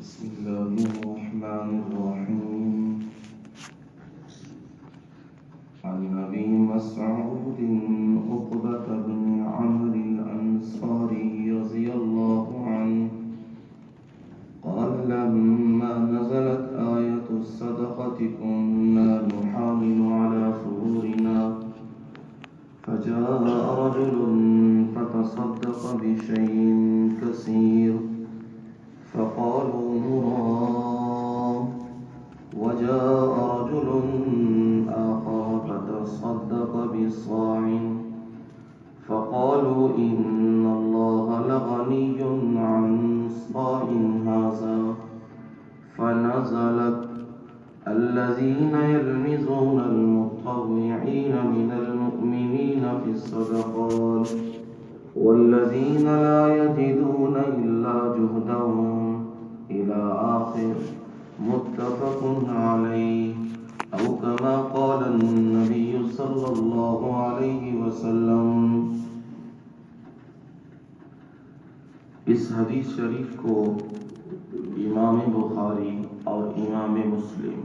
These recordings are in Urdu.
بسم الله الرحمن الرحيم. عن أبي مسعود عقبة بن عمرو الأنصاري رضي الله عنه قال لما نزلت آية الصدقة كنا نحامل على ظهورنا فجاء رجل فتصدق بشيء كثير فقالوا مراه وجاء رجل آخر فتصدق بصاع فقالوا إن الله لغني عن صاع هذا فنزلت الذين يلمزون المتطوعين من المؤمنين في الصدقات والذين لا يجدون إلا جهدهم إلى آخر متفق عليه أو كما قال النبي صلى الله عليه وسلم. اس حدیث شریف کو امام بخاری اور امام مسلم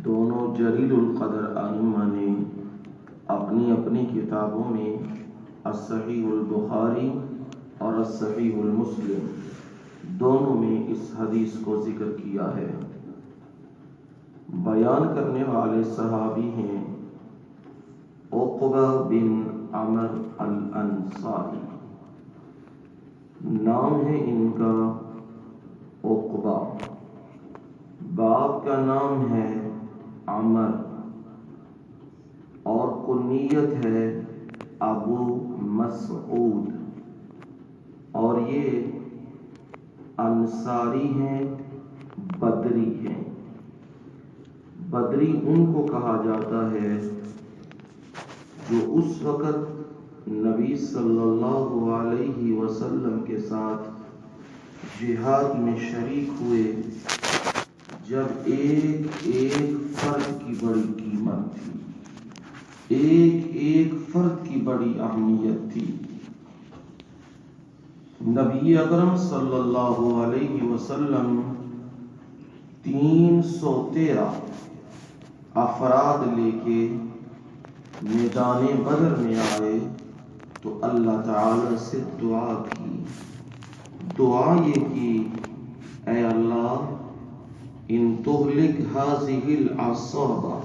دونوں جلیل القدر ائمہ نے اپنی اپنی کتابوں میں الصحیح البخاری اور الصحیح المسلم دونوں میں اس حدیث کو ذکر کیا ہے. بیان کرنے والے صحابی ہیں عقبہ بن عمرو الانصاری، نام ہے ان کا عقبہ، باپ کا نام ہے عمر اور کنیت ہے ابو مسعود، اور یہ انصاری ہیں، بدری ہیں. بدری ان کو کہا جاتا ہے جو اس وقت نبی صلی اللہ علیہ وسلم کے ساتھ جہاد میں شریک ہوئے جب ایک فرد کی بڑی قیمت تھی، ایک فرد کی بڑی اہمیت تھی. نبی اکرم صلی اللہ علیہ وسلم 313 افراد لے کے میدان بدر میں آئے تو اللہ تعالی سے دعا کی. دعا یہ کی، اے اللہ ان تہلک ہذہ العصابہ،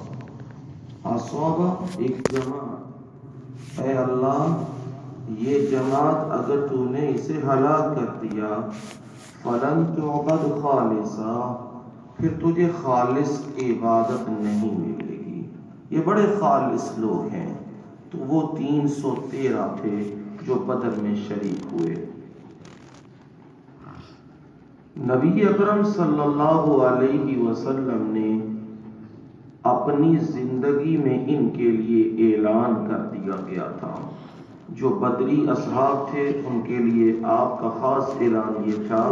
عصابہ ایک جماعت، اے اللہ یہ جماعت اگر تو نے اسے ہلاک کر دیا فلن تعبد خالصا، پھر تجھے خالص عبادت نہیں ملے گی. یہ بڑے خالص لوگ ہیں. تو وہ 313 تھے جو بدر میں شریک ہوئے. نبی اکرم صلی اللہ علیہ وسلم نے اپنی زندگی میں ان کے لیے اعلان کر دیا گیا تھا. جو بدری اصحاب تھے ان کے لیے آپ کا خاص اعلان یہ تھا،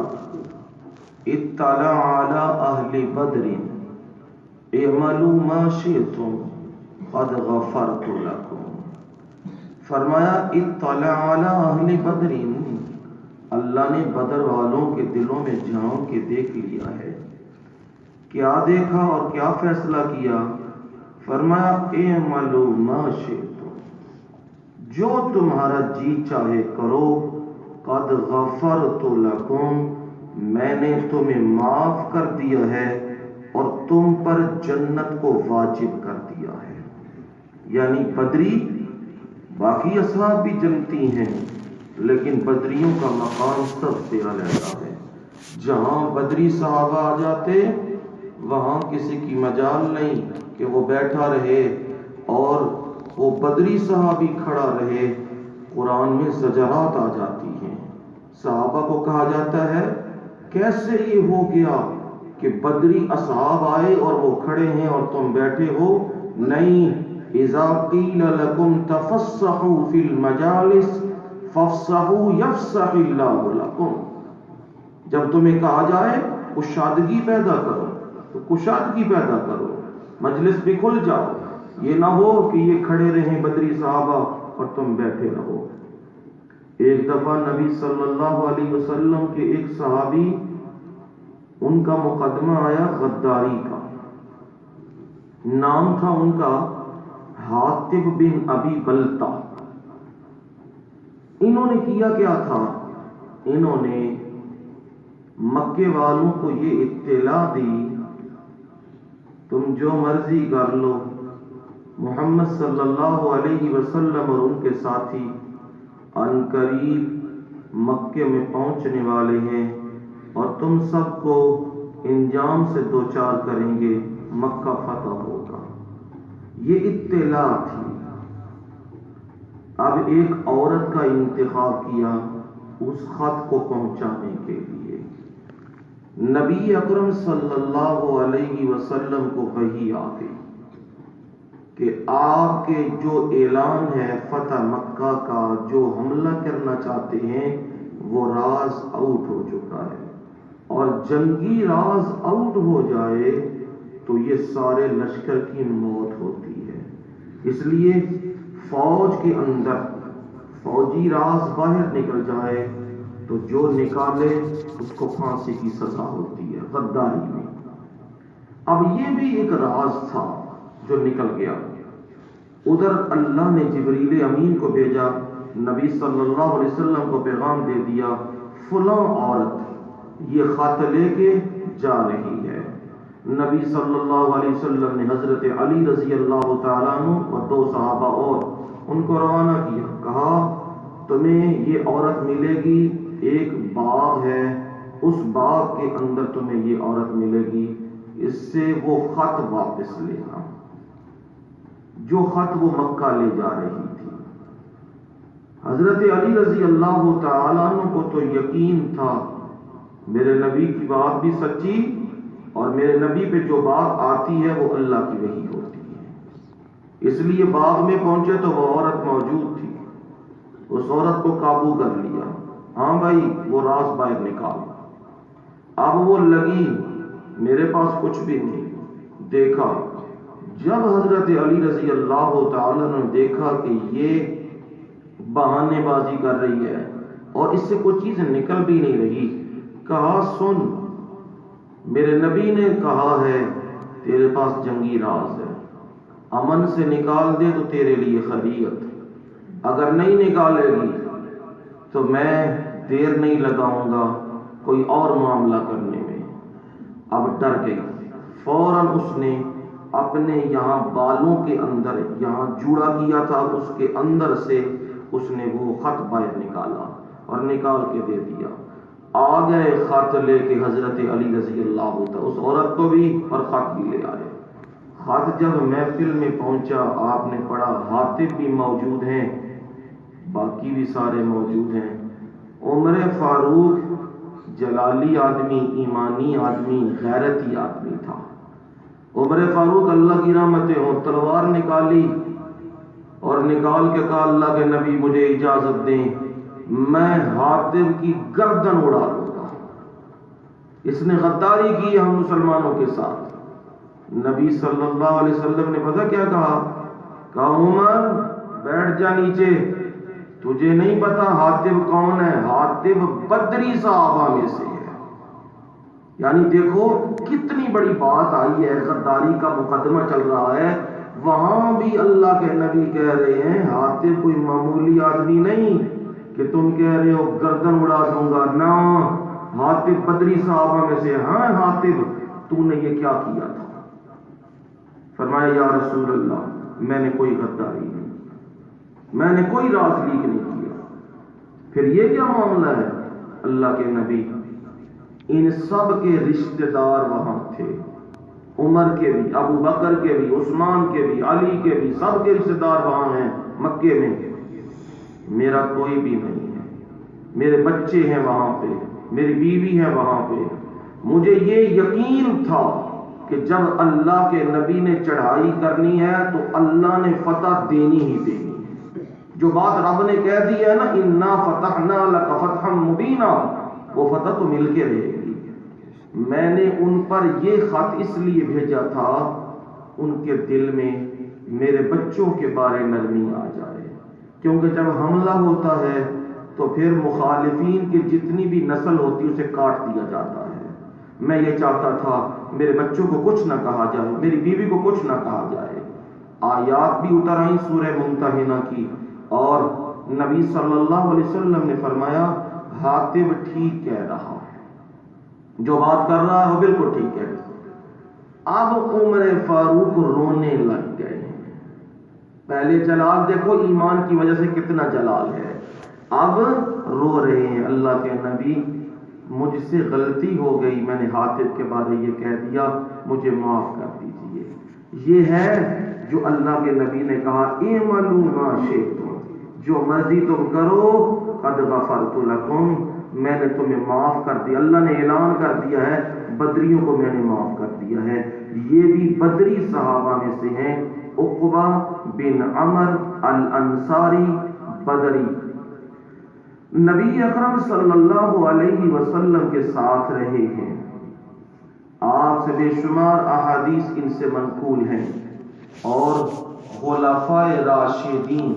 اطلع علی اہل بدر اعملوا ما شئتم قد غفرت لکم. فرمایا اطلع علی اہل بدر، اللہ نے بدر والوں کے دلوں میں جھانک کے دیکھ لیا ہے. کیا دیکھا اور کیا فیصلہ کیا؟ فرمایا اعملوا ما شئتم، جو تمہارا جی چاہے کرو، قد غفرت لکم، میں نے تمہیں معاف کر دیا ہے اور تم پر جنت کو واجب کر دیا ہے. یعنی بدری، باقی اصحاب بھی جنتی ہیں لیکن بدریوں کا مقام سب سے علیحدہ ہے. جہاں بدری صحابہ آ جاتے وہاں کسی کی مجال نہیں کہ وہ بیٹھا رہے اور وہ بدری صحابی کھڑا رہے. قرآن میں زجرات آ جاتی ہیں. صحابہ کو کہا جاتا ہے کیسے یہ ہو گیا کہ بدری اصحاب آئے اور وہ کھڑے ہیں اور تم بیٹھے ہو؟ نہیں، اذا قیل لکم تفصحوا فی المجالس فافصحوا یفصح اللہ لکم. جب تمہیں کہا جائے کشادگی پیدا کرو تو کشادگی پیدا کرو، مجلس بھی کھل جاؤ. یہ نہ ہو کہ یہ کھڑے رہیں بدری صحابہ اور تم بیٹھے رہو. ایک دفعہ نبی صلی اللہ علیہ وسلم کے ایک صحابی ان کا مقدمہ آیا غداری کا. نام تھا ان کا حاطب بن ابی بلتا. انہوں نے کیا کیا تھا؟ انہوں نے مکے والوں کو یہ اطلاع دی تم جو مرضی کر لو، محمد صلی اللہ علیہ وسلم اور ان کے ساتھی ان قریب مکے میں پہنچنے والے ہیں اور تم سب کو انجام سے دوچار کریں گے، مکہ فتح ہوگا. یہ اطلاع تھی. اب ایک عورت کا انتخاب کیا اس خط کو پہنچانے کے لیے. نبی اکرم صلی اللہ علیہ وسلم کو وحی آ گئی کہ آپ کے جو اعلان ہے فتح مکہ کا، جو حملہ کرنا چاہتے ہیں، وہ راز آؤٹ ہو چکا ہے، اور جنگی راز آؤٹ ہو جائے تو یہ سارے لشکر کی موت ہوتی ہے. اس لیے فوج کے اندر فوجی راز باہر نکل جائے تو جو نکالے اس کو پھانسی کی سزا ہوتی ہے غداری میں. اب یہ بھی ایک راز تھا جو نکل گیا. ادھر اللہ نے جبریل امین کو بھیجا، نبی صلی اللہ علیہ وسلم کو پیغام دے دیا فلاں عورت یہ خط لے کے جا رہی ہے. نبی صلی اللہ علیہ وسلم نے حضرت علی رضی اللہ تعالیٰ عنہ اور 2 صحابہ اور ان کو روانہ کیا. کہا تمہیں یہ عورت ملے گی، ایک باغ ہے، اس باغ کے اندر تمہیں یہ عورت ملے گی، اس سے وہ خط واپس لینا جو خط وہ مکہ لے جا رہی تھی. حضرت علی رضی اللہ تعالیٰ عنہ کو تو یقین تھا میرے نبی کی بات بھی سچی اور میرے نبی پہ جو بات آتی ہے وہ اللہ کی وحی ہوتی ہے. اس لیے باغ میں پہنچے تو وہ عورت موجود تھی. اس عورت کو قابو کر لیا. ہاں بھائی وہ راز باہر نکال. اب وہ لگی میرے پاس کچھ بھی نہیں. دیکھا جب حضرت علی رضی اللہ تعالیٰ نے دیکھا کہ یہ بہانے بازی کر رہی ہے اور اس سے کوئی چیز نکل بھی نہیں رہی، کہا سن میرے نبی نے کہا ہے تیرے پاس جنگی راز ہے، امن سے نکال دے تو تیرے لیے خیریت، اگر نہیں نکالے گی تو میں دیر نہیں لگاؤں گا کوئی اور معاملہ کرنے میں. اب ڈر گئی. فوراً اس نے اپنے یہاں بالوں کے اندر یہاں جوڑا کیا تھا، اس کے اندر سے اس نے وہ خط باہر نکالا اور نکال کے دے دیا. آ گئے خط لے کے حضرت علی رضی اللہ عنہ، اس عورت کو بھی اور خط بھی لے آئے. خط جب محفل میں پہنچا آپ نے پڑھا، حاطب بھی موجود ہیں، باقی بھی سارے موجود ہیں. عمر فاروق جلالی آدمی، ایمانی آدمی، غیرتی آدمی تھا. عمر فاروق اللہ کی رحمتیں ہوں، تلوار نکالی اور نکال کے کہا اللہ کے نبی مجھے اجازت دیں میں حاطب کی گردن اڑا دوں گا. اس نے غداری کی ہم مسلمانوں کے ساتھ. نبی صلی اللہ علیہ وسلم نے پتہ کیا کہا عمر بیٹھ جا نیچے، تجھے نہیں پتا حاطب کون ہے؟ حاطب بدری صحابہ میں سے ہے. یعنی دیکھو کتنی بڑی بات آئی ہے، غداری کا مقدمہ چل رہا ہے، وہاں بھی اللہ کے نبی کہہ رہے ہیں حاطب کوئی معمولی آدمی نہیں کہ تم کہہ رہے ہو گردن اڑا دوں گا. نہ، حاطب بدری صحابہ میں سے. ہاں حاطب تو نے یہ کیا کیا تھا؟ فرمایا یا رسول اللہ میں نے کوئی غداری نہیں، میں نے کوئی راز لیک نہیں کیا. پھر یہ کیا معاملہ ہے؟ اللہ کے نبی ان سب کے رشتہ دار وہاں تھے، عمر کے بھی، ابو بکر کے بھی، عثمان کے بھی، علی کے بھی، سب کے رشتہ دار وہاں ہیں مکے میں. میرا کوئی بھی نہیں ہے، میرے بچے ہیں وہاں پہ، میری بیوی ہے وہاں پہ. مجھے یہ یقین تھا کہ جب اللہ کے نبی نے چڑھائی کرنی ہے تو اللہ نے فتح دینی ہی دینی ہے. جو بات رب نے کہہ دی ہے نا انا فتحنا لک فتحا مبینا، وہ فتح تو مل کے رہے گی. میں نے ان پر یہ خط اس لیے بھیجا تھا ان کے دل میں میرے بچوں کے بارے نرمی آ جائے، کیونکہ جب حملہ ہوتا ہے تو پھر مخالفین کی جتنی بھی نسل ہوتی ہے اسے کاٹ دیا جاتا ہے. میں یہ چاہتا تھا میرے بچوں کو کچھ نہ کہا جائے، میری بیوی کو کچھ نہ کہا جائے۔ آیات بھی اتر آئیں سورہ ممتحنہ کی، اور نبی صلی اللہ علیہ وسلم نے فرمایا حاتب ٹھیک کہہ رہا ہے، جو بات کر رہا ہے وہ بالکل ٹھیک ہے۔ اب عمر فاروق رونے لگ گئے۔ پہلے جلال دیکھو ایمان کی وجہ سے کتنا جلال ہے، اب رو رہے ہیں۔ اللہ کے نبی مجھ سے غلطی ہو گئی، میں نے حاتب کے بارے یہ کہہ دیا، مجھے معاف کر دیجیے۔ یہ ہے جو اللہ کے نبی نے کہا اعملوا ما شئتم، جو مرضی تم کرو، قد غفرت لکم، میں نے تمہیں معاف کر دیا۔ اللہ نے اعلان کر دیا ہے بدریوں کو میں نے معاف کر دیا ہے۔ یہ بھی بدری صحابہ میں سے ہیں، عقبہ بن عمر الانصاری بدری، نبی اکرم صلی اللہ علیہ وسلم کے ساتھ رہے ہیں۔ آپ سے بے شمار احادیث ان سے منقول ہیں، اور خلفائے راشدین،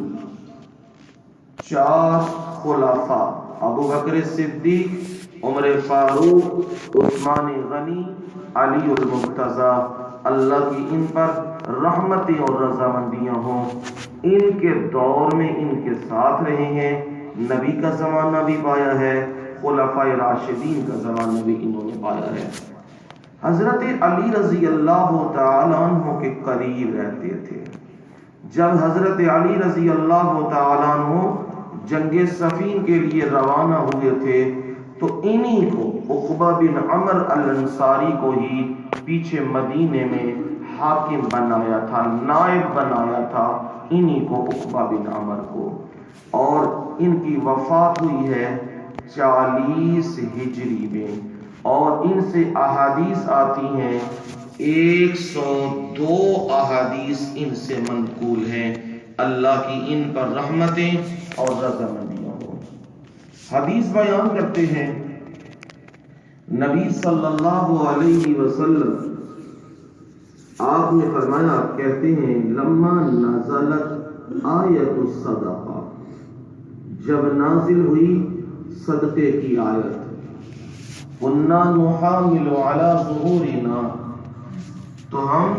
4 خلفاء ابو بکر صدیق، عمر فاروق، عثمان غنی، علی المرتضیٰ، اللہ کی ان پر رحمتیں اور رضامندیاں ہوں، ان کے دور میں ان کے ساتھ رہے ہیں، نبی کا زمانہ بھی پایا ہے، خلفائے راشدین کا زمانہ بھی انہوں نے پایا ہے۔ حضرت علی رضی اللہ تعالیٰ عنہ کے قریب رہتے تھے۔ جب حضرت علی رضی اللہ تعالیٰ عنہ جنگ صفین کے لیے روانہ ہوئے تھے تو انہی کو، عقبہ بن عمر الانصاری کو ہی پیچھے مدینے میں حاکم بنایا تھا، نائب بنایا تھا، انہی کو، عقبہ بن عمر کو، اور ان کی وفات ہوئی ہے 40 ہجری میں، اور ان سے احادیث آتی ہیں 102 احادیث ان سے منقول ہیں۔ اللہ کی ان پر رحمتیں اور رضامندیاں ہوں۔ حدیث بیان کرتے ہیں نبی صلی اللہ علیہ وسلم، آپ نے فرمایا، کہتے ہیں لما نزلت آیت الصدقہ، جب نازل ہوئی صدقے کی آیت، قلنا نحامل علی ظہورنا، تو ہم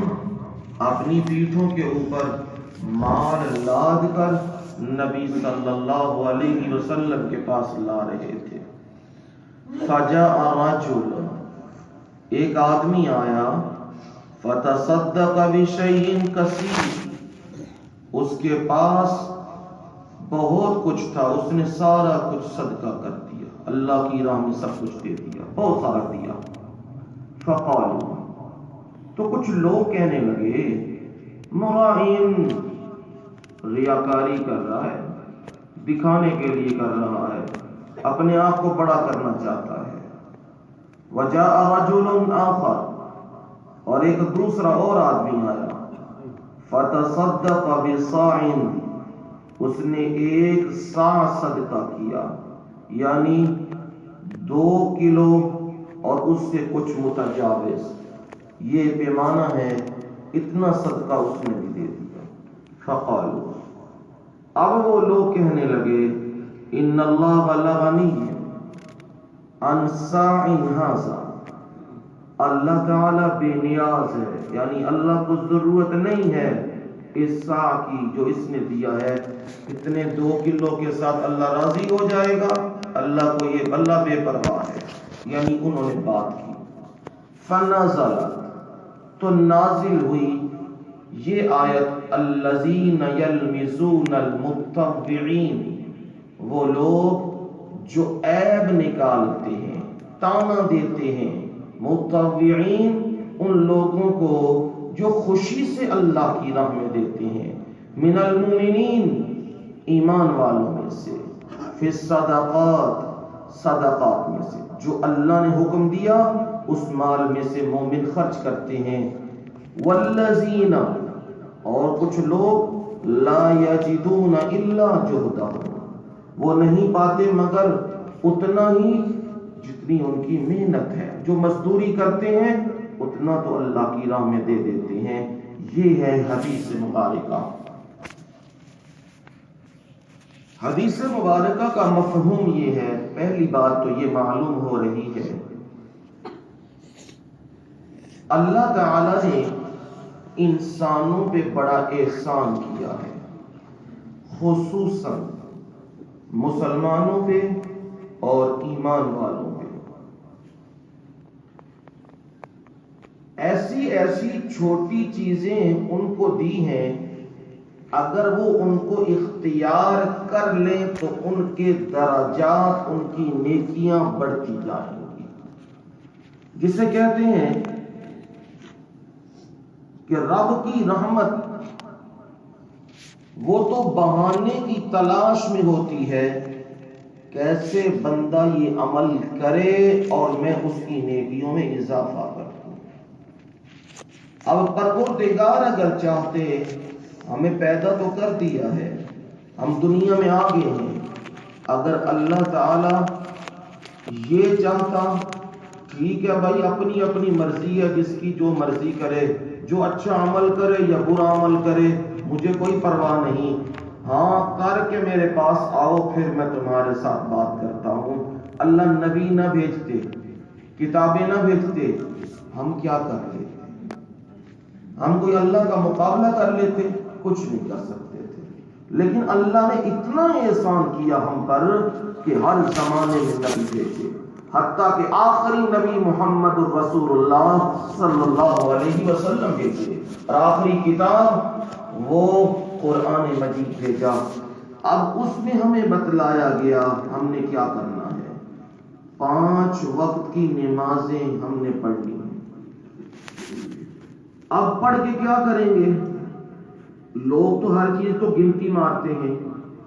اپنی پیٹھوں کے اوپر مال لاد کر نبی صلی اللہ علیہ وسلم کے پاس لا رہے تھے۔ فجاء رجل، ایک آدمی آیا، فتصدق بشیء کثیر، اس کے پاس بہت کچھ تھا، اس نے سارا کچھ صدقہ کر دیا، اللہ کی راہ میں سب کچھ دے دیا، بہت سارا دیا۔ فقالوا، تو کچھ لوگ کہنے لگے مراعین، ریاکاری کر رہا ہے، دکھانے کے لیے کر رہا ہے، اپنے آپ کو بڑا کرنا چاہتا ہے۔ وجاء رجل آخر، اور ایک دوسرا اور آدمی آیا، فتصدق بصاع، اس نے 1 صاع صدقہ کیا، یعنی 2 کلو اور اس سے کچھ متجاوز، یہ پیمانہ ہے، اتنا صدقہ اس نے بھی دے دیا۔ فقالوا، اب وہ لوگ کہنے لگے ان اللہ لغنی عن صاع ھذا، اللہ تعالیٰ بے نیاز ہے، یعنی اللہ کو ضرورت نہیں ہے اس صاع کی جو اس نے دیا ہے، اتنے 2 کلو کے ساتھ اللہ راضی ہو جائے گا، اللہ کو یہ، اللہ بے پرواہ ہے، یعنی انہوں نے بات کی۔ فنزلت، تو نازل ہوئی یہ آیت، الذین یلمزون المتطوعین، وہ لوگ جو عیب نکالتے ہیں، تانا دیتے ہیں، متطوعین ان لوگوں کو جو خوشی سے اللہ کی راہ میں دیتے ہیں، من المؤمنین، ایمان والوں میں سے، فی الصدقات، صدقات میں سے، جو اللہ نے حکم دیا اس مال میں سے مومن خرچ کرتے ہیں، والذین، اور کچھ لوگ، لا یجدون الا جہدہم، وہ نہیں پاتے مگر اتنا ہی جتنی ان کی محنت ہے، جو مزدوری کرتے ہیں اتنا تو اللہ کی راہ میں دے دیتے ہیں۔ یہ ہے حدیث مبارکہ۔ حدیث مبارکہ کا مفہوم یہ ہے، پہلی بات تو یہ معلوم ہو رہی ہے اللہ تعالی نے انسانوں پہ بڑا احسان کیا ہے، خصوصاً مسلمانوں پہ اور ایمان والوں پہ۔ ایسی ایسی چھوٹی چیزیں ان کو دی ہیں، اگر وہ ان کو اختیار کر لیں تو ان کے درجات، ان کی نیکیاں بڑھتی جائیں گی۔ جسے کہتے ہیں کہ رب کی رحمت وہ تو بہانے کی تلاش میں ہوتی ہے، کیسے بندہ یہ عمل کرے اور میں اس کی نیکیوں میں اضافہ کروں۔ اب پروردگار اگر چاہتے، ہمیں پیدا تو کر دیا ہے، ہم دنیا میں آ گئے ہیں، اگر اللہ تعالی یہ چاہتا، ٹھیک ہے بھائی، اپنی اپنی مرضی ہے، جس کی جو مرضی کرے، جو اچھا عمل کرے یا برا عمل کرے مجھے کوئی پرواہ نہیں، ہاں کر کے میرے پاس آؤ، پھر میں تمہارے ساتھ بات کرتا ہوں۔ اللہ نبی نہ بھیجتے، کتابیں نہ بھیجتے، ہم کیا کر لیتے؟ ہم کوئی اللہ کا مقابلہ کر لیتے؟ کچھ نہیں کر سکتے تھے۔ لیکن اللہ نے اتنا احسان کیا ہم پر کہ ہر زمانے میں نبی بھیجے، حتیٰ کہ آخری نبی محمد الرسول اللہ صلی اللہ علیہ وسلم بھیجے، اور آخری کتاب وہ قرآن مجید بھیجا۔ اب اس میں ہمیں بتلایا گیا ہم نے کیا کرنا ہے۔ 5 وقت کی نمازیں ہم نے پڑھنی ہیں۔ اب پڑھ کے کیا کریں گے؟ لوگ تو ہر چیز تو گنتی مارتے ہیں،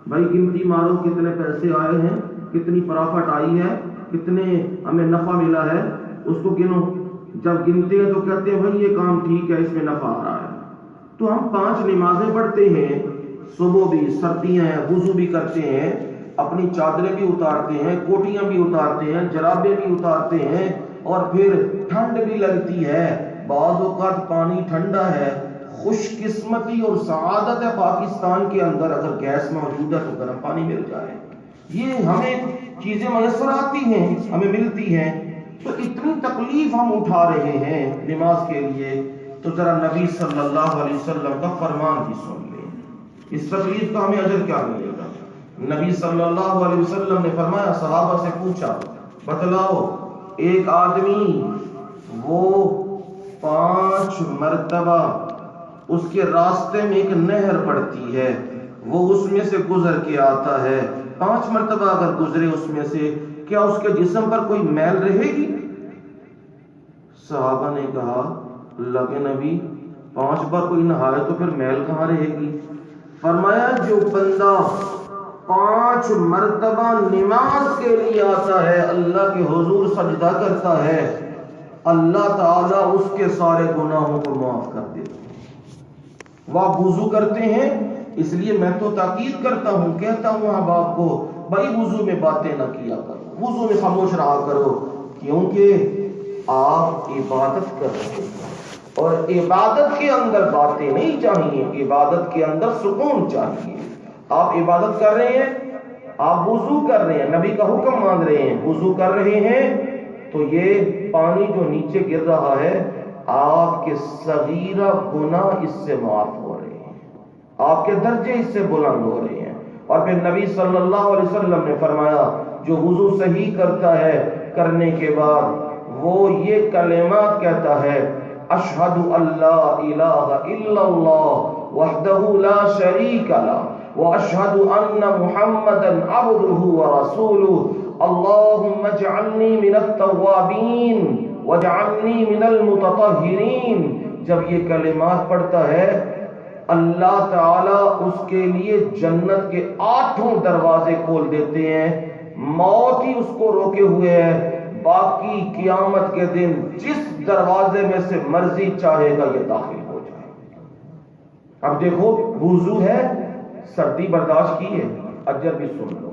بھائی گنتی مارو کتنے پیسے آئے ہیں، کتنی پرافٹ آئی ہے، کتنے ہمیں نفع ملا ہے، اس کو گنو۔ جب گنتے ہیں تو کہتے ہیں بھائی یہ کام ٹھیک ہے، اس میں نفع آ رہا ہے۔ تو ہم 5 نمازیں پڑھتے ہیں، صبح بھی، سردیاں ہیں، وضو بھی کرتے ہیں، اپنی چادریں بھی اتارتے ہیں، کوٹیاں بھی اتارتے ہیں، جرابیں بھی اتارتے ہیں، اور پھر ٹھنڈ بھی لگتی ہے، بعض اوقات پانی ٹھنڈا ہے۔ خوش قسمتی اور سعادت ہے پاکستان کے اندر اگر گیس موجود ہے تو گرم پانی مل جائے۔ یہ ہمیں چیزیں میسر آتی ہیں، ہمیں ملتی ہیں، تو اتنی تکلیف ہم اٹھا رہے ہیں نماز کے لیے، تو ذرا نبی صلی اللہ علیہ وسلم کا فرمان بھی سن لیں، اس تکلیف کا ہمیں اجر کیا ملے گا۔ نبی صلی اللہ علیہ وسلم نے فرمایا، صحابہ سے پوچھا بتلاؤ، ایک آدمی وہ 5 مرتبہ اس کے راستے میں ایک نہر پڑتی ہے، وہ اس میں سے گزر کے آتا ہے، 5 مرتبہ اگر گزرے اس میں سے، کیا اس کے جسم پر کوئی میل رہے گی؟ صحابہ نے کہا، اللہ کے نبی 5 بار کوئی نہائے تو پھر میل کہاں رہے گی؟ فرمایا جو بندہ 5 مرتبہ نماز کے لیے آتا ہے، اللہ کے حضور سجدہ کرتا ہے، اللہ تعالیٰ اس کے سارے گناہوں کو معاف کر دیتا ہے۔ وہ آپ وضو کرتے ہیں، اس لیے میں تو تاکید کرتا ہوں، کہتا ہوں اب آپ کو، بھائی وضو میں باتیں نہ کیا کرو، وضو میں خاموش رہا کرو، کیونکہ آپ عبادت کر رہے ہیں، اور عبادت کے اندر باتیں نہیں چاہیے، عبادت کے اندر سکون چاہیے۔ آپ عبادت کر رہے ہیں، آپ وضو کر رہے ہیں، نبی کا حکم مان رہے ہیں، وضو کر رہے ہیں، تو یہ پانی جو نیچے گر رہا ہے، آپ کے صغیرہ گناہ اس سے معاف ہو رہے ہیں، آپ کے درجے اس سے بلند ہو رہے ہیں۔ اور پھر نبی صلی اللہ علیہ وسلم نے فرمایا، جو وضو صحیح کرتا ہے، کرنے کے بعد وہ یہ کلمات کہتا ہے، اشہد ان لا الہ الا اللہ وحدہ لا شریک لہ واشہد ان محمدا عبدہ ورسولہ اللہم اجعلنی من التوابین واجعلنی من المتطہرین۔ جب یہ کلمات پڑھتا ہے، اللہ تعالیٰ اس کے لیے جنت کے 8 دروازے کھول دیتے ہیں، موت ہی اس کو روکے ہوئے ہے، باقی قیامت کے دن جس دروازے میں سے مرضی چاہے گا یہ داخل ہو جائے۔ اب دیکھو، وضو ہے، سردی برداشت کی ہے، اجر بھی سن لو،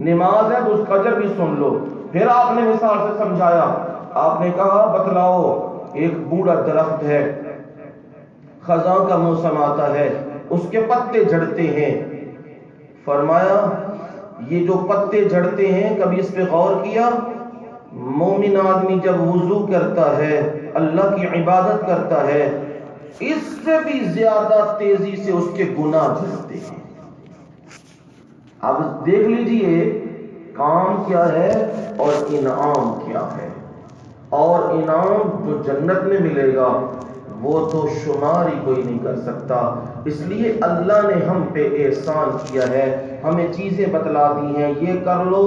نماز ہے تو اس کا اجر بھی سن لو۔ پھر آپ نے مثال سے سمجھایا، آپ نے کہا بتلاؤ، ایک بوڑھا درخت ہے، خزاں کا موسم آتا ہے، اس کے پتے جھڑتے ہیں، فرمایا یہ جو پتے جھڑتے ہیں کبھی اس پہ غور کیا؟ مومن آدمی جب وضو کرتا ہے، اللہ کی عبادت کرتا ہے، اس سے بھی زیادہ تیزی سے اس کے گناہ جھڑتے ہیں۔ اب دیکھ لیجئے کام کیا ہے اور انعام کیا ہے، اور انعام جو جنت میں ملے گا وہ تو شمار ہی کوئی نہیں کر سکتا۔ اس لیے اللہ نے ہم پہ احسان کیا ہے، ہمیں چیزیں بتلا دی ہیں، یہ کر لو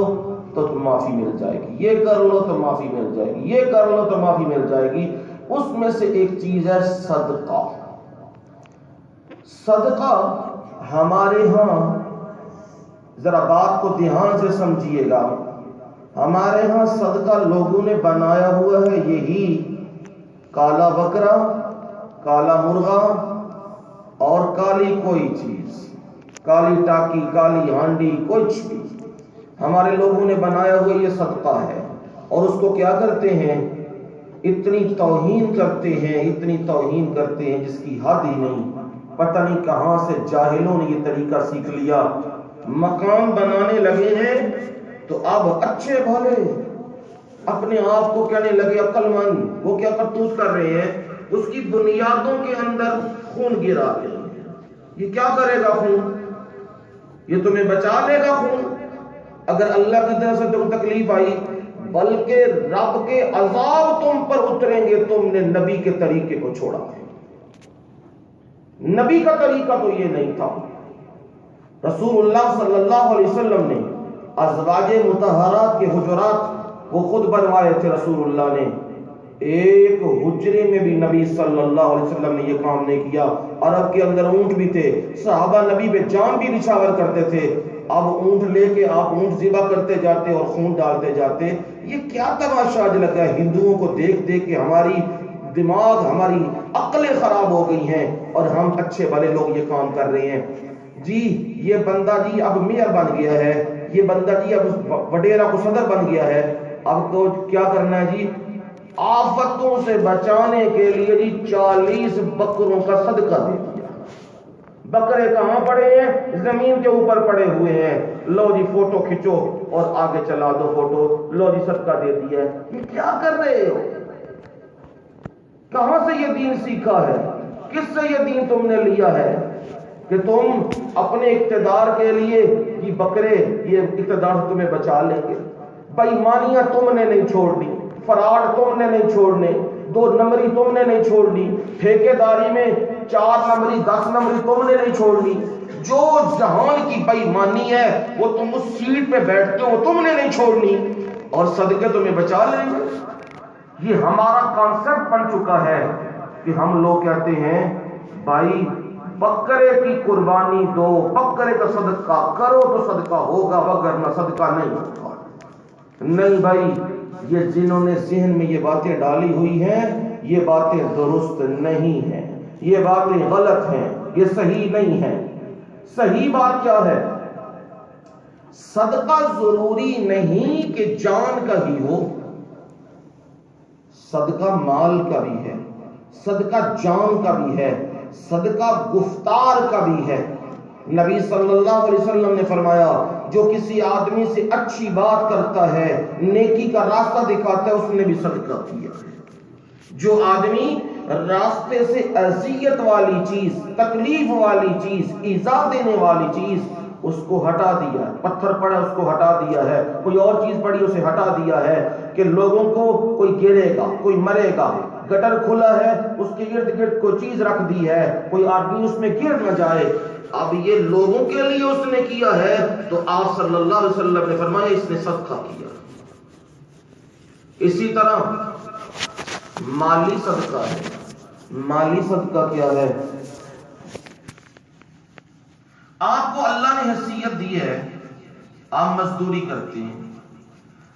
تو معافی مل جائے گی، یہ کر لو تو معافی مل جائے گی، یہ کر لو تو معافی مل جائے گی۔ اس میں سے ایک چیز ہے صدقہ۔ صدقہ ہمارے ہاں، ذرا بات کو دھیان سے سمجھیے گا، ہمارے ہاں صدقہ لوگوں نے بنایا ہوا ہے یہی کالا بکرا، کالا مرغا اور کالی کوئی چیز، کالی ٹاکی، کالی ہانڈی، کچھ بھی ہمارے لوگوں نے بنایا ہوا یہ صدقہ ہے۔ اور اس کو کیا کرتے ہیں، اتنی توہین کرتے ہیں، اتنی توہین کرتے ہیں جس کی حد ہی نہیں۔ پتہ نہیں کہاں سے جاہلوں نے یہ طریقہ سیکھ لیا، مکان بنانے لگے ہیں تو اب اچھے بھلے اپنے آپ کو کہنے لگے عقل مند، وہ کیا کرتوت کر رہے ہیں، اس کی بنیادوں کے اندر خون گرا رہے ہیں۔ یہ کیا کرے گا خون؟ یہ تمہیں بچا لے گا خون اگر اللہ کی طرف سے تم تکلیف آئی، بلکہ رب کے عذاب تم پر اتریں گے، تم نے نبی کے طریقے کو چھوڑا ہے۔ نبی کا طریقہ تو یہ نہیں تھا۔ رسول اللہ صلی اللہ علیہ وسلم نے ازواج مطہرات کے حجرات وہ خود بنوائے تھے۔ رسول اللہ نے ایک حجرے میں بھی نبی صلی اللہ علیہ وسلم نے یہ کام نہیں کیا۔ عرب کے اندر اونٹ بھی تھے، صحابہ نبی پہ جان بھی نچھاور کرتے تھے، اب اونٹ لے کے آپ اونٹ ذبح کرتے جاتے اور خون ڈالتے جاتے۔ یہ کیا تماشا آج لگا ہے، ہندوؤں کو دیکھ دیکھ کے ہماری دماغ، ہماری عقلیں خراب ہو گئی ہیں اور ہم اچھے بھلے لوگ یہ کام کر رہے ہیں۔ جی یہ بندہ جی اب میئر بن گیا ہے، یہ بندہ جی اب وڈیرا کو صدر بن گیا ہے، اب تو کیا کرنا ہے جی، آفتوں سے بچانے کے لیے جی 40 بکروں کا صدقہ دے دیا۔ بکرے کہاں پڑے ہیں؟ زمین کے اوپر پڑے ہوئے ہیں، لو جی فوٹو کھچو اور آگے چلا دو فوٹو، لو جی صدقہ دے دیا ہے۔ یہ کیا کر رہے ہو؟ کہاں سے یہ دین سیکھا ہے؟ کس سے یہ دین تم نے لیا ہے کہ تم اپنے اقتدار کے لیے یہ بکرے یہ اقتدار سے تمہیں بچا لیں گے؟ بے ایمانیاں تم نے نہیں چھوڑنی، فراڈ تم نے نہیں چھوڑنے، 2 نمبری تم نے نہیں چھوڑنی، ٹھیکے داری میں 4 نمبری 10 نمبری تم نے نہیں چھوڑنی۔ جو جہان کی بے ایمانی ہے وہ تم اس سیٹ پہ بیٹھتے ہو تم نے نہیں چھوڑنی، اور صدقے تمہیں بچا لیں گے۔ یہ ہمارا کانسیپٹ بن چکا ہے کہ ہم لوگ کہتے ہیں بھائی بکرے کی قربانی دو، بکرے کا صدقہ کرو تو صدقہ ہوگا، وگرنہ صدقہ نہیں ہوگا۔ نہیں بھائی، یہ جنہوں نے ذہن میں یہ باتیں ڈالی ہوئی ہیں یہ باتیں درست نہیں ہیں، یہ باتیں غلط ہیں، یہ صحیح نہیں ہیں۔ صحیح بات کیا ہے؟ صدقہ ضروری نہیں کہ جان کا ہی ہو، صدقہ مال کا بھی ہے، صدقہ جان کا بھی ہے، صدقہ گفتار کا بھی ہے۔ نبی صلی اللہ علیہ وسلم نے فرمایا جو کسی آدمی سے اچھی بات کرتا ہے، نیکی کا راستہ دکھاتا ہے، اس نے بھی صدقہ کیا ہے۔ جو آدمی راستے سے اذیت والی چیز، تکلیف والی چیز، ایذا دینے والی چیز اس کو ہٹا دیا ہے، پتھر پڑا اس کو ہٹا دیا ہے، کوئی اور چیز پڑی اسے ہٹا دیا ہے، کہ لوگوں کو کوئی گرے گا، کوئی مرے گا، گٹر کھلا ہے اس کے ارد گرد کوئی چیز رکھ دی ہے، کوئی آدمی اس میں گر نہ جائے، اب یہ لوگوں کے لیے اس نے کیا ہے تو آپ صلی اللہ علیہ وسلم نے فرمایا اس نے صدقہ کیا۔ اسی طرح مالی صدقہ ہے۔ مالی صدقہ کیا ہے؟ آپ کو اللہ نے حیثیت دی ہے، آپ مزدوری کرتے ہیں،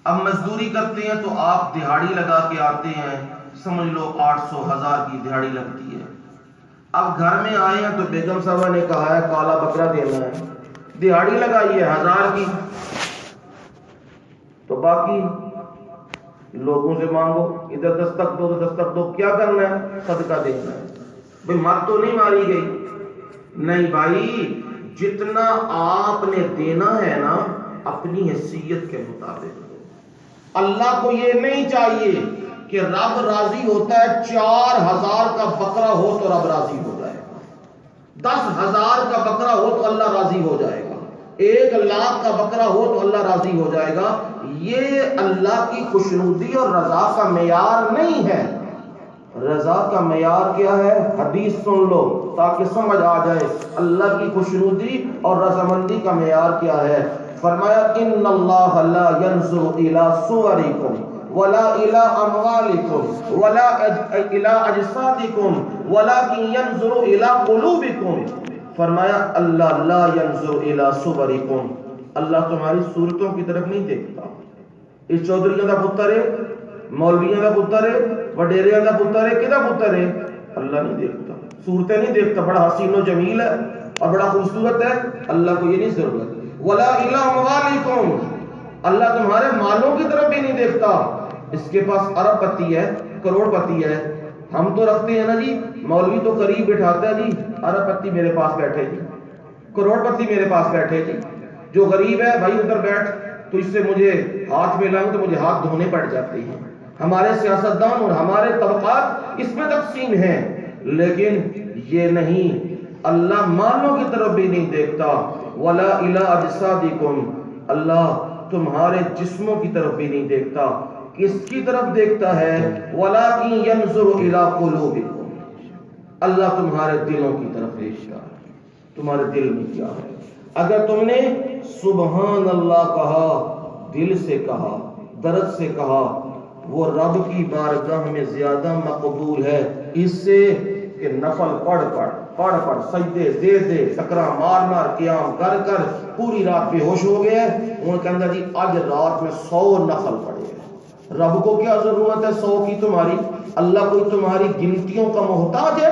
اب مزدوری کرتے ہیں تو آپ دہاڑی لگا کے آتے ہیں، سمجھ لو 800 1000 کی دہاڑی لگتی ہے۔ اب گھر میں آئے ہیں تو بیگم صاحبہ نے کہا ہے کالا بکرا دینا ہے، دہاڑی لگائی ہے 1000 کی، تو باقی لوگوں سے مانگو، ادھر دستک دو تو دستک دو، کیا کرنا ہے؟ صدقہ دینا ہے۔ بھئی مر تو نہیں ماری گئی؟ نہیں بھائی، جتنا آپ نے دینا ہے نا اپنی حیثیت کے مطابق دو۔ اللہ کو یہ نہیں چاہیے کہ رب راضی ہوتا ہے 4000 کا بکرا ہو تو رب راضی ہو جائے گا، 10,000 کا بکرا ہو تو اللہ راضی ہو جائے گا، 1,00,000 کا بکرا ہو تو اللہ راضی ہو جائے گا۔ یہ اللہ کی خوشنودی اور رضا کا معیار نہیں ہے۔ رضا کا معیار کیا ہے؟ حدیث سن لو تاکہ سمجھ آ جائے اللہ کی خوشنودی اور رضامندی کا معیار کیا ہے۔ فرمایا ان اللہ لا ينظر الى صورکم ولا الى اموالکم ولا الى اجسادکم ولكن ينظر الى قلوبکم۔ فرمایا اللہ لا ينظر الى صورکم، اللہ تمہاری صورتوں کی طرف نہیں دیکھتا۔ اس چودھریوں کا پتر ہے، مولویوں کا پتر ہے، وڈیریوں کا پتر ہے، کدا پتر ہے؟ اللہ نہیں دیکھتا، صورتیں نہیں دیکھتا، بڑا حسین و جمیل ہے اور بڑا خوبصورت ہے، اللہ کو یہ نہیں ضرورت۔ ولا الی اموالکم، اللہ تمہارے مالوں کی طرف بھی نہیں دیکھتا۔ اس کے پاس ارب پتی ہے، کروڑ پتی ہے، ہم تو رکھتے ہیں نا جی، مولوی تو قریب بٹھاتا ہے جی، ارب پتی میرے پاس بیٹھے جی، کروڑ پتی میرے پاس بیٹھے جی، جو غریب ہے بھائی ادھر بیٹھ، تو اس سے مجھے ہاتھ ملاؤں تو مجھے ہاتھ دھونے پڑ جاتے ہیں۔ ہمارے سیاستدان اور ہمارے طبقات اس میں تقسیم ہیں، لیکن یہ نہیں، اللہ مالوں کی طرف بھی نہیں دیکھتا۔ ولا الی اجسادکم، اللہ تمہارے جسموں کی طرف بھی نہیں دیکھتا۔ کس کی طرف دیکھتا ہے؟ ولکن ینظر الی قلوبکم، اللہ تمہارے دلوں کی طرف دیکھتا ہے، تمہارے دل میں کیا ہے۔ اگر تم نے سبحان اللہ کہا، دل سے کہا، درد سے کہا، وہ رب کی بارگاہ میں زیادہ مقبول ہے اس سے کہ نفل پڑھ پڑھ سجدے دے دے ٹکرا مار مار قیام کر کر پوری رات بے ہوش ہو گئے، انہوں نے کہا جی آج رات میں 100 نفل پڑھے۔ رب کو کیا ضرورت ہے 100 کی تمہاری؟ اللہ کوئی تمہاری گنتیوں کا محتاج ہے؟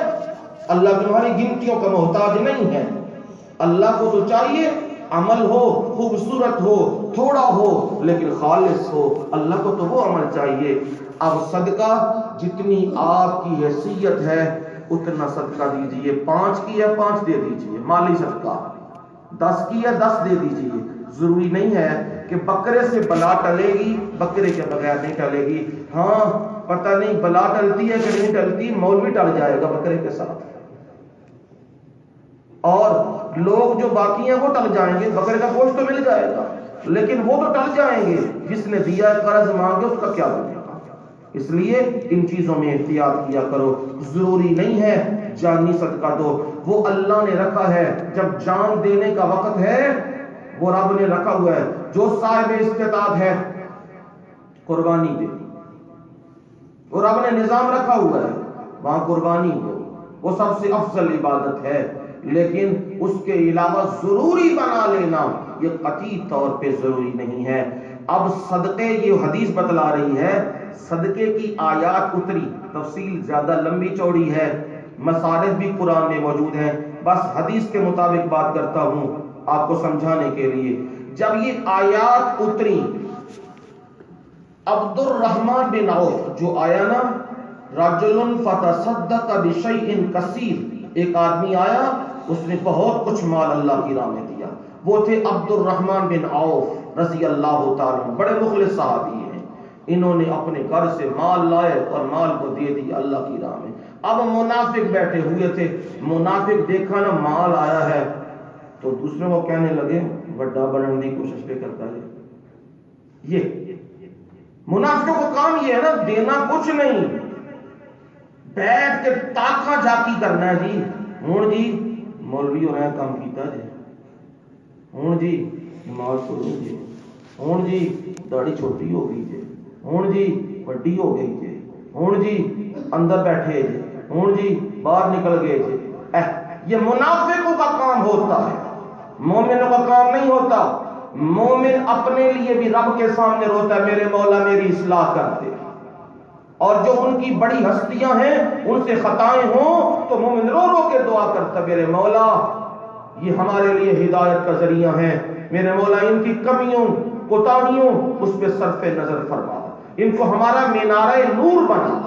اللہ تمہاری گنتیوں کا محتاج نہیں ہے۔ اللہ کو تو چاہیے عمل ہو، خوبصورت ہو، تھوڑا ہو لیکن خالص ہو، اللہ کو تو وہ عمل چاہیے۔ اب صدقہ جتنی آپ کی حیثیت ہے اتنا صدقہ دیجئے، 5 کی ہے 5 دے دیجئے، مالی صدقہ 10 کی ہے 10 دے دیجئے۔ ضروری نہیں ہے کہ بکرے سے بلا ٹلے گی، بکرے کے بغیر نہیں ٹلے گی۔ ہاں پتہ نہیں بلا ٹلتی ہے کہ نہیں ٹلتی، مولوی ٹل جائے گا بکرے کے ساتھ، اور لوگ جو باقی ہیں وہ ٹل جائیں گے، بکرے کا گوشت تو مل جائے گا لیکن وہ تو ٹل جائیں گے، جس نے دیا قرض مانگے اس کا کیا بنے گا۔ اس لیے ان چیزوں میں احتیاط کیا کرو۔ ضروری نہیں ہے جانی صدقہ دو، وہ اللہ نے رکھا ہے، جب جان دینے کا وقت ہے وہ رب نے رکھا ہوا ہے، جو صاحب استطاعت ہے قربانی دے، وہ رب نے نظام رکھا ہوا ہے، وہاں قربانی دو، وہ سب سے افضل عبادت ہے۔ لیکن اس کے علاوہ ضروری بنا لینا یہ قطعی طور پہ ضروری نہیں ہے۔ اب صدقے، یہ حدیث بتلا رہی ہے، صدقے کی آیات اتری، تفصیل زیادہ لمبی چوڑی ہے، مصارف بھی قرآن میں موجود ہیں، بس حدیث کے مطابق بات کرتا ہوں آپ کو سمجھانے کے لیے۔ جب یہ آیات اتری، عبد الرحمن بن عوف جو آیا نا، رجل فتصدق بشیء کثیر، ایک آدمی آیا اس نے بہت کچھ مال اللہ کی راہ میں دیا، وہ تھے عبد الرحمن بن عوف رضی اللہ تعالیٰ، بڑے مخلص صحابی ہیں۔ انہوں نے اپنے گھر سے مال لائے اور مال کو دے دیا اللہ کی راہ میں۔ اب منافق بیٹھے ہوئے تھے، منافق دیکھا نا مال آیا ہے تو دوسروں کو کہنے لگے بڑا بننے کی کوشش پہ کرتا ہے۔ یہ منافقوں کو کام یہ ہے نا، دینا کچھ نہیں، بیٹھ کے تاکہ جاکی کرنا ہے جی۔ ہوں جی مولوی ہو رہے ہیں کام کیتا جی، ہوں جی نماز پڑھو جی، ہوں جی داڑھی چھوٹی ہو گئی جی، ہوں جی بڑی ہو گئی جی، ہوں جی اندر بیٹھے جی، ہوں جی باہر نکل گئے جی۔ یہ منافقوں کا کام ہوتا ہے، مومنوں کا کام نہیں ہوتا۔ مومن اپنے لیے بھی رب کے سامنے روتا ہے، میرے مولا میری اصلاح کر دے، اور جو ان کی بڑی ہستیاں ہیں ان سے خطائیں ہوں تو مومن رو رو کے دعا کرتا، میرے مولا یہ ہمارے لیے ہدایت کا ذریعہ ہیں، میرے مولا ان کی کمیوں کوتاہیوں اس پہ صرف نظر فرما، ان کو ہمارا مینارہ نور بنا۔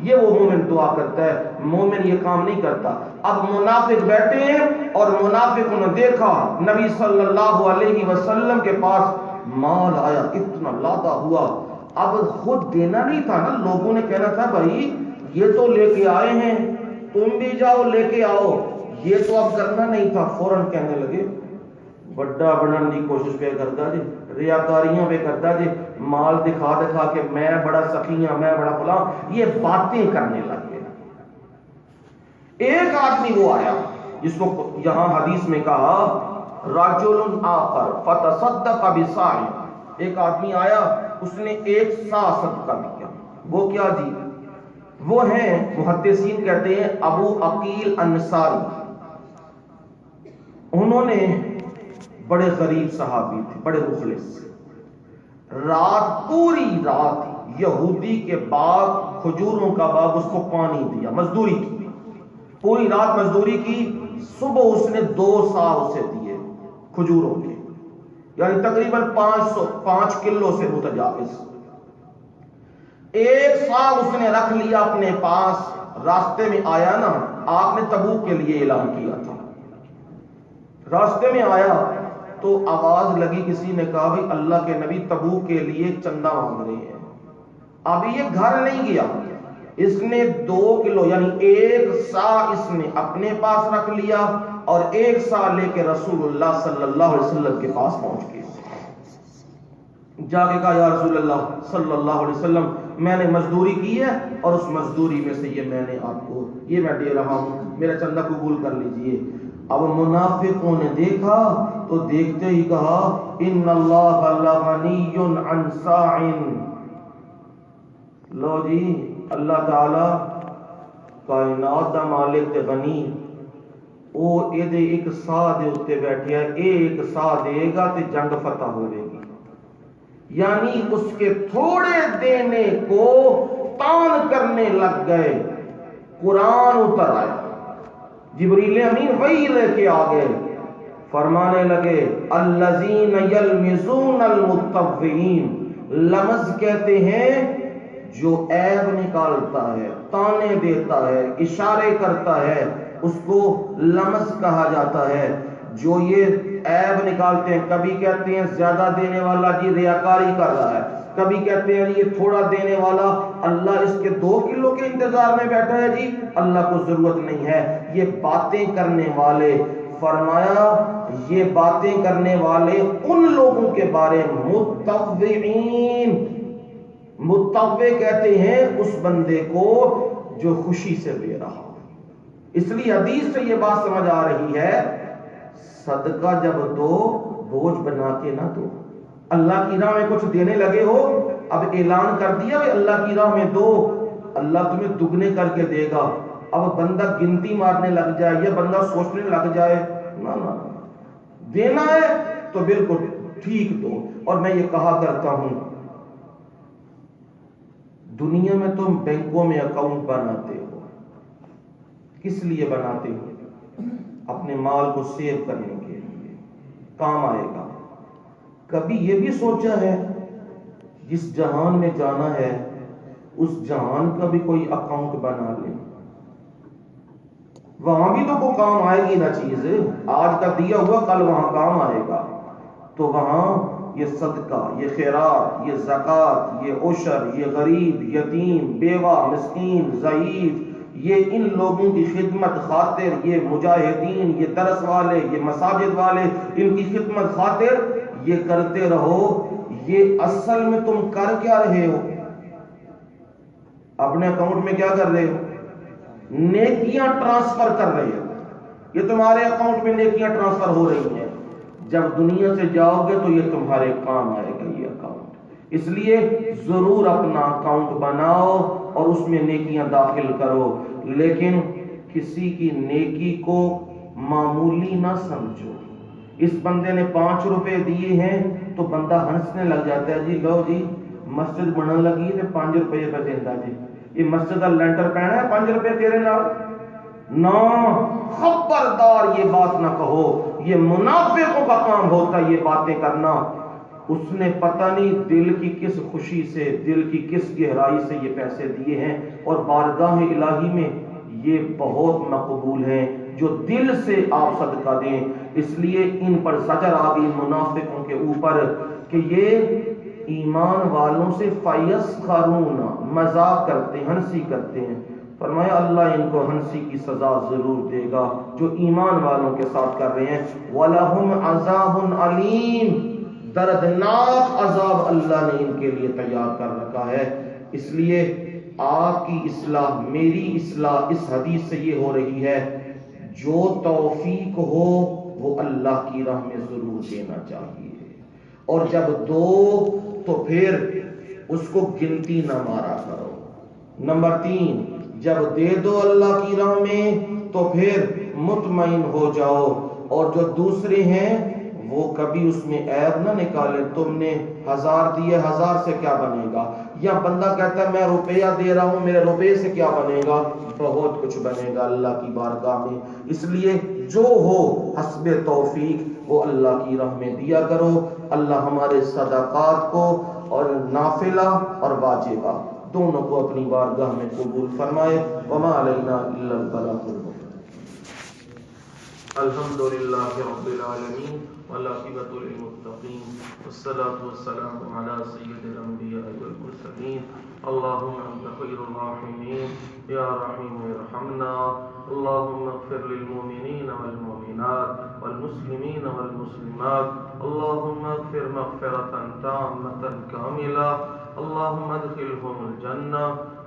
یہ وہ مومن دعا کرتا ہے، مومن یہ کام نہیں کرتا۔ اب منافق بیٹھے ہیں اور منافقوں نے دیکھا نبی صلی اللہ علیہ وسلم کے پاس مال آیا، اتنا لادا ہوا، اب خود دینا نہیں تھا نا، لوگوں نے کہنا تھا بھائی یہ تو لے کے آئے ہیں تم بھی جاؤ لے کے آؤ، یہ تو اب کرنا نہیں تھا۔ فوراً کہنے لگے بڑا بننے کی کوشش پہ کرتا جی، ریاکاریاں پہ کرتا جی، مال دکھا دکھا کے میں بڑا سخی ہوں، میں بڑا فلاں، یہ باتیں کرنے لگے۔ ایک آدمی وہ آیا جس کو یہاں حدیث میں کہا رجل آخر فتصدق بصاع، ایک آدمی آیا اس نے ایک صاع صدقہ دیا۔ وہ کیا جی؟ وہ ہیں محدثین کہتے ہیں ابو عقیل انصاری، انہوں نے بڑے غریب صحابی تھے، بڑے مخلص، رات پوری رات یہودی کے باغ کھجوروں کا باغ اس کو پانی دیا، مزدوری کی، پوری رات مزدوری کی، صبح اس نے 2 صاع اسے دیے کھجوروں کے، یعنی تقریباً 5 کلو سے متجاوز۔ ایک صاع اس نے رکھ لیا اپنے پاس، راستے میں آیا نا، آپ نے تبوک کے لیے اعلان کیا تھا، راستے میں آیا تو آواز لگی، کسی نے کہا بھی اللہ کے نبی تبوک کے لیے چندہ مانگ رہے ہیں۔ اب یہ گھر نہیں گیا، اس نے 2 کلو یعنی 1 صاع اس نے اپنے پاس رکھ لیا اور 1 صاع لے کے رسول اللہ صلی اللہ علیہ وسلم کے پاس پہنچ گئے، جا کے کہا یا رسول اللہ صلی اللہ علیہ وسلم میں نے مزدوری کی ہے اور اس مزدوری میں سے یہ میں نے آپ کو یہ میں دے رہا ہوں، میرا چندہ قبول کر لیجئے۔ اب منافقوں نے دیکھا تو دیکھتے ہی کہا ان اللہ لغنی عن صاع، لو جی اللہ تعالی کائنات دا مالک تے غنی، او اے دے 1 صاع دے اتے بیٹھیا ہے، 1 صاع دے گا تے جنگ فتح ہوے گی، یعنی اس کے تھوڑے دینے کو تان کرنے لگ گئے۔ قرآن اتر آیا، جبریل امین وحی لے کے آ گئے، فرمانے لگے الذین یلمزون المطوعین، لمز کہتے ہیں جو عیب نکالتا ہے، تانے دیتا ہے، اشارے کرتا ہے، اس کو لمز کہا جاتا ہے۔ جو یہ عیب نکالتے ہیں، کبھی کہتے ہیں زیادہ دینے والا جی ریاکاری کر رہا ہے، کبھی کہتے ہیں یہ تھوڑا دینے والا اللہ اس کے 2 کلو کے انتظار میں بیٹھا ہے، جی اللہ کو ضرورت نہیں ہے، یہ باتیں کرنے والے، فرمایا یہ باتیں کرنے والے ان لوگوں کے بارے متطوعین، متطوع کہتے ہیں اس بندے کو جو خوشی سے دے رہا۔ اس لیے حدیث سے یہ بات سمجھ آ رہی ہے صدقہ جب دو بوجھ بنا کے نہ دو۔ اللہ کی راہ میں کچھ دینے لگے ہو، اب اعلان کر دیا کہ اللہ کی راہ میں دو، اللہ تمہیں دگنے کر کے دے گا۔ اب بندہ گنتی مارنے لگ جائے یا بندہ سوچنے لگ جائے، نہ نہ، دینا ہے تو بالکل ٹھیک دو۔ اور میں یہ کہا کرتا ہوں دنیا میں تم بینکوں میں اکاؤنٹ بناتے ہو، کس لیے بناتے ہو؟ اپنے مال کو سیو کرنے کے لیے، کام آئے گا۔ کبھی یہ بھی سوچا ہے جس جہان میں جانا ہے اس جہان کا بھی کوئی اکاؤنٹ بنا لے، وہاں بھی تو کوئی کام آئے گی نا چیز، آج کا دیا ہوا کل وہاں کام آئے گا۔ تو وہاں یہ صدقہ، یہ خیرات، یہ زکوٰۃ، یہ عشر، یہ غریب، یتیم، بیوہ، مسکین، ضعیف، یہ ان لوگوں کی خدمت خاطر، یہ مجاہدین، یہ درس والے، یہ مساجد والے، ان کی خدمت خاطر یہ کرتے رہو۔ یہ اصل میں تم کر کیا رہے ہو؟ اپنے اکاؤنٹ میں کیا کر رہے ہو؟ نیکیاں ٹرانسفر کر رہے ہو۔ یہ تمہارے اکاؤنٹ میں نیکیاں ٹرانسفر ہو رہی ہیں، جب دنیا سے جاؤ گے تو یہ تمہارے کام آئے گا یہ اکاؤنٹ۔ اس لیے ضرور اپنا اکاؤنٹ بناؤ اور اس میں نیکیاں داخل کرو، لیکن کسی کی نیکی کو معمولی نہ سمجھو۔ اس بندے نے 5 روپے دیے ہیں تو بندہ ہنسنے لگ جاتا ہے، جی لو جی مسجد بننے لگی تو 5 روپے پہ دینا جی، یہ مسجد کا لینٹر پہنا ہے 5 روپے تیرے نال نہ، خبردار یہ بات نہ کہو، یہ منافقوں کا کام ہوتا ہے یہ باتیں کرنا۔ اس نے پتہ نہیں دل کی کس خوشی سے، دل کی کس گہرائی سے یہ پیسے دیے ہیں، اور بارگاہ الہی میں یہ بہت مقبول ہیں جو دل سے آپ صدقہ دیں۔ اس لیے ان پر زجر آ گئی منافقوں کے اوپر کہ یہ ایمان والوں سے فَيَسْخَرُونَ مذاق کرتے ہیں، ہنسی کرتے ہیں. فرمایا اللہ ان کو ہنسی کی سزا ضرور دے گا جو ایمان والوں کے ساتھ کر رہے ہیں. وَلَهُمْ عَذَابٌ عَلِيمٌ دردناک عذاب اللہ نے ان کے لیے تیار کر رکھا ہے. اس لیے آپ کی اصلاح، میری اصلاح اس حدیث سے یہ ہو رہی ہے، جو توفیق ہو وہ اللہ کی راہ میں ضرور دینا چاہیے، اور جب دو تو پھر اس کو گنتی نہ مارا کرو. نمبر 3، جب دے دو اللہ کی راہ میں تو پھر مطمئن ہو جاؤ، اور جو دوسرے ہیں وہ کبھی اس میں عیب نہ نکالے. تم نے 1000 دیے، 1000 سے کیا بنے گا؟ یا بندہ کہتا ہے میں روپیہ دے رہا ہوں، میرے روپے سے کیا بنے گا؟ بہت کچھ بنے گا اللہ کی بارگاہ میں. اس لیے جو ہو حسب توفیق وہ اللہ کی راہ میں دیا کرو. اللہ ہمارے صدقات کو اور نافلہ اور واجبہ دونوں کو اپنی بارگاہ میں قبول فرمائے. وما علینا الا البلاغ المبین. الحمد للہ رب العالمین والعاقبۃ للمتقین والصلاة والسلام علی سید الانبیاء والمرسلین. اللهم انت خیر الراحمین یا رحیم ارحمنا. اللهم اغفر للمؤمنین والمؤمنات والمسلمین والمسلمات. اللهم اغفر مغفرة تامة كاملة. اللهم ادخلهم الجنة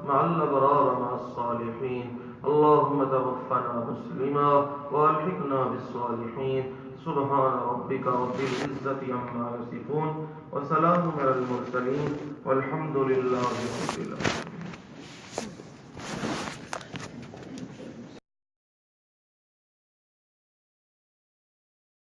مع الأبرار مع الصالحين. اللهم توفنا مسلما والحقنا بالصالحين. سبحان ربك رب العزة عما يصفون وسلام على المرسلين والحمد لله رب العالمين.